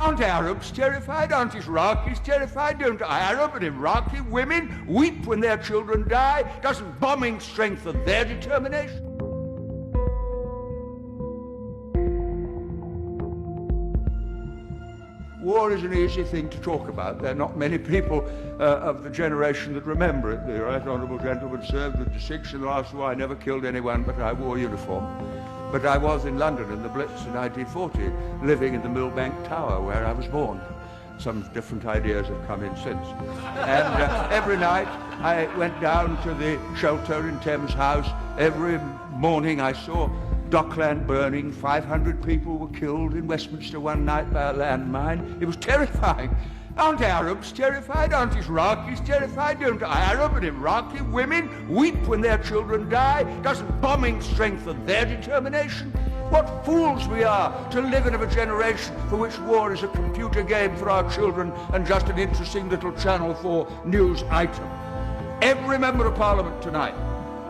Aren't Arabs terrified? Aren't Iraqis terrified? Don't Arab and Iraqi women weep when their children die? Doesn't bombing strengthen their determination? War is an easy thing to talk about. There are not many people of the generation that remember it. The right honourable gentleman served with distinction in the last war. I never killed anyone, but I wore uniform. But I was in London in the Blitz in 1940, living in the Millbank Tower where I was born. Some different ideas have come in since. And every night I went down to the shelter in Thames House. Every morning I saw Dockland burning. 500 people were killed in Westminster one night by a landmine. It was terrifying. Aren't Arabs terrified? Aren't Iraqis terrified? Don't Arab and Iraqi women weep when their children die? Doesn't bombing strengthen their determination? What fools we are to live in a generation for which war is a computer game for our children and just an interesting little Channel 4 news item. Every member of Parliament tonight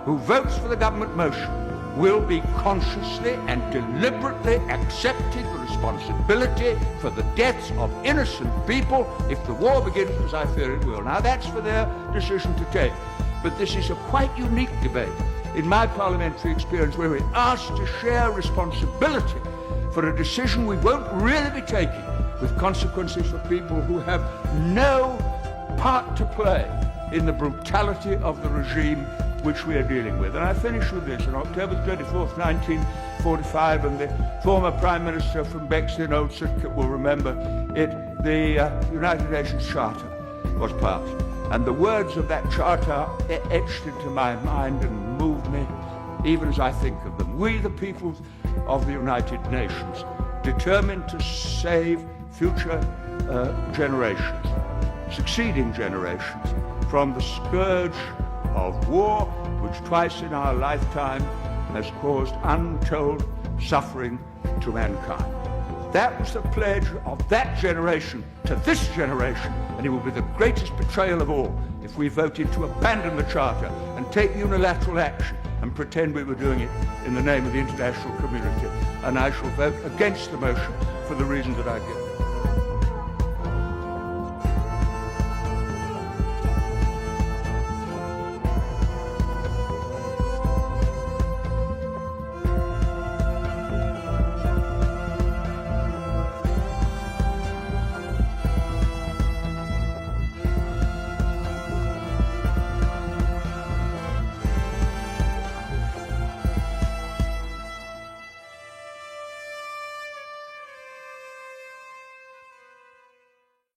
who votes for the government motion will be consciously and deliberately accepting the responsibility for the deaths of innocent people if the war begins, as I fear it will. Now that's for their decision to take. But this is a quite unique debate in my parliamentary experience where we're asked to share responsibility for a decision we won't really be taking with consequences for people who have no part to play in the brutality of the regime which we are dealing with. And I finish with this. On October 24th, 1945, and the former Prime Minister from Bexley, Old Sidcup, will remember it, the United Nations Charter was passed. And the words of that charter etched into my mind and moved me, even as I think of them. We, the people of the United Nations, determined to save future generations, succeeding generations, from the scourge of war, which twice in our lifetime has caused untold suffering to mankind. That was the pledge of that generation to this generation, and it will be the greatest betrayal of all if we voted to abandon the Charter and take unilateral action and pretend we were doing it in the name of the international community. And I shall vote against the motion for the reason that I've given.